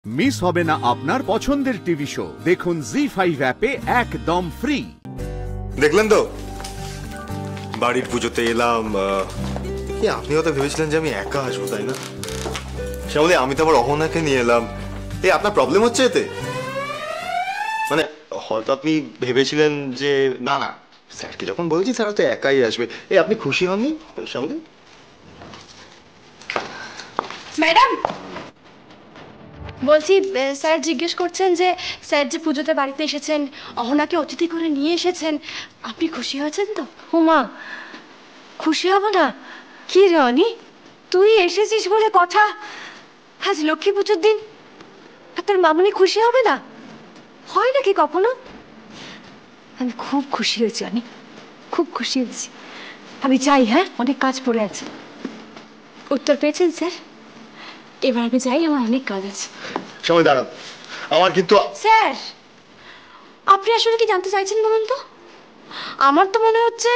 Miss হবে না আপনার পছন্দের টিভি শো। দেখুন জি5 অ্যাপে একদম ফ্রি। দেখলেন তো বাড়ির পুজোতে এলাম, আপনি হয়তো ভেবেছিলেন যে আমি একা আসবো, তাই না? শ্যামলী, আমি তো আবার অহনাকে নিয়ে এলাম। আপনার প্রবলেম হচ্ছে এতে? মানে হয়তো আপনি ভেবেছিলেন যে না না, স্যারকে যখন বলছি স্যার হয়তো একাই আসবে। আপনি খুশি হননি শ্যামলী? ম্যাডাম বলছি, স্যার জিজ্ঞেস করছেন যে স্যার যে পুজোতে বাড়িতে এসেছেন, অহনাকে অতিথি করে নিয়ে এসেছেন, আপনি খুশি হয়েছেন তো? হুমা, খুশি হব না? কি রনি, তুই এসেছিস বলে কথা, আজ লক্ষ্মী পুজোর দিন আর তোর মামনি খুশি হবে না? হয় নাকি কখনো? আমি খুব খুশি হয়েছি, আমি খুব খুশি হয়েছি। আমি যাই, হ্যাঁ, অনেক কাজ পড়ে আছে। উত্তর পেয়েছেন স্যার? এবার আমি যাই, আমার অনেক কাজ আছে। সময় দাঁড়ান, আমার কিন্তু। স্যার, আপনি আসলে কি জানতে চাইছেন বলুন তো? আমার তো মনে হচ্ছে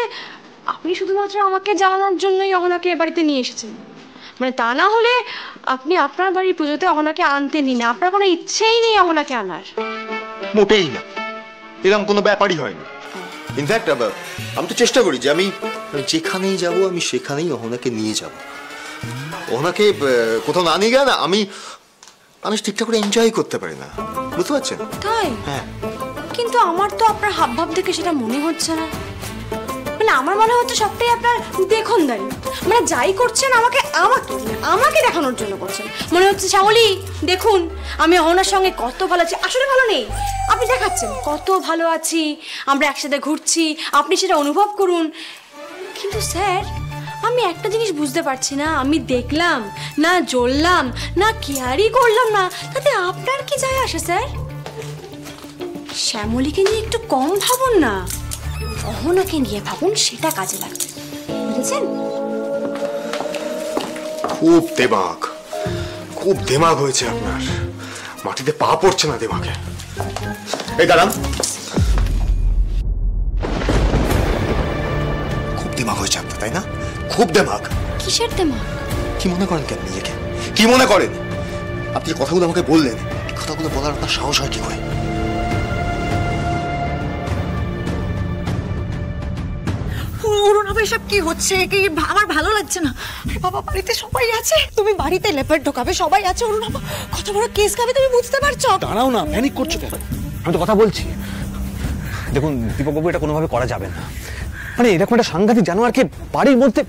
আপনি শুধুমাত্র আমাকে জানানোর জন্যই অহনাকে এ বাড়িতে নিয়ে এসেছেন। মানে তা না হলে আপনি আপনার বাড়ির পুজোতে অহনাকে আনতেনই না। আপনার কোনো ইচ্ছেই নেই অহনাকে আনার। মোটেই না, এরকম কোনো ব্যাপারই হয়নি। ইনফ্যাক্ট আমি তো চেষ্টা করি যে আমি যেখানেই যাব আমি সেখানেই অহনাকে নিয়ে যাব। ওনাকে কোথাও না নিয়ে গেলে না আমি ঠিকঠাক করে এনজয় করতে পারি না, বুঝতে পারছেন? তাই? হ্যাঁ। কিন্তু আমার তো আপনার হাবভাব দেখে সেটা মনে হচ্ছে না। মানে আমার মনে হচ্ছে সবটাই আপনার দেখনদারি। মানে যাই করছেন আমাকে আমাকে আমাকে দেখানোর জন্য করছেন। মনে হচ্ছে শ্যামলী দেখুন আমি অহনার সঙ্গে কত ভালো আছি। আসলে ভালো নেই, আপনি দেখাচ্ছেন কত ভালো আছি, আমরা একসাথে ঘুরছি, আপনি সেটা অনুভব করুন। কিন্তু স্যার, আমি একটা জিনিস বুঝতে পারছি না, আমি দেখলাম না, জ্বললাম না, কেয়ারই করলাম না, তাতে আপনার কি যায় আসে স্যার? শ্যামলীকে নিয়ে একটু কম ভাবুন না, অহনাকে নিয়ে ভাবুন, সেটা কাজে লাগবে, বুঝেছেন? খুব দেমাগ হয়েছে আপনার, মাটিতে পা পড়ছে না দেমাগে। এই দাঁড়ান, খুব দেমাগ হয়েছে আপনার, তাই না? খুব দেমাগ। কিসের দেমাগ? কি মনে করেন কেন নিজেকে? কি মনে করেন? আপনি যে কথাগুলো আমাকে বললেন, এই কথাগুলো বলার আপনার সাহস হয় কি করে? অরুণাভ, এসব কি হচ্ছে? কি আমার ভালো লাগছে না। বাবা, বাড়িতে সবাই আছে, তুমি বাড়িতে লেপার ঢোকাবে, সবাই আছে। অরুণাভ, কত বড় কেস খাবে তুমি বুঝতে পারছো? দাঁড়াও না, প্যানিক করছো কেন? আমি তো কথা বলছি। দেখুন দীপকবাবু, এটা কোনোভাবে করা যাবে না। মানে এরকম একটা সাংঘাতিক জানোয়ারকে বাড়ির মধ্যে,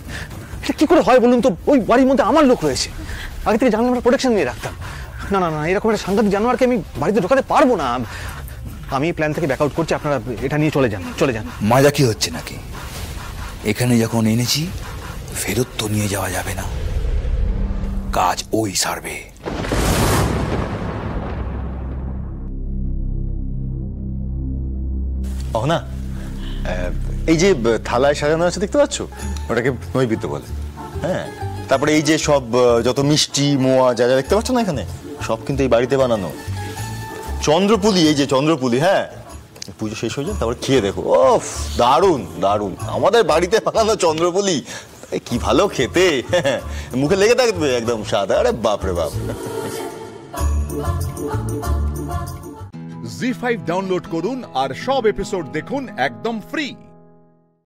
এটা কি করে হয় বলুন তো? ওই বাড়ির মধ্যে আমার লোক রয়েছে, আগে থেকে জানলে আমরা প্রোটেকশন নিয়ে রাখতাম। না না না, এরকম একটা সাংঘাতিক জানোয়ারকে আমি বাড়িতে ঢোকাতে পারবো না। আমি প্ল্যান থেকে ব্যাক আউট করছি, আপনারা এটা নিয়ে চলে যান। মজা কি হচ্ছে নাকি? এখানে যখন এনেছি ফেরত তো নিয়ে যাওয়া যাবে না, কাজ ওই সারবে। না, এই যে থালায় সাজানো আছে দেখতে পাচ্ছ, ওটাকে নৈবেদ্য বলে। হ্যাঁ, তারপরে এই যে সব যত মিষ্টি মোয়া যা যা দেখতে পাচ্ছ না এখানে, সব কিন্তু এই বাড়িতে বানানো চন্দ্রপুলি। এই যে চন্দ্রপুলি, হ্যাঁ, পুজো শেষ হয়ে যায় তারপরে খেয়ে দেখো, ওফ দারুণ দারুণ। আমাদের বাড়িতে বানানো চন্দ্রপুলি কি ভালো খেতে, মুখে লেগে থাকবে একদম স্বাদ। আরে বাপরে বাপ। জি5 ডাউনলোড করুন আর সব এপিসোড দেখুন একদম ফ্রি।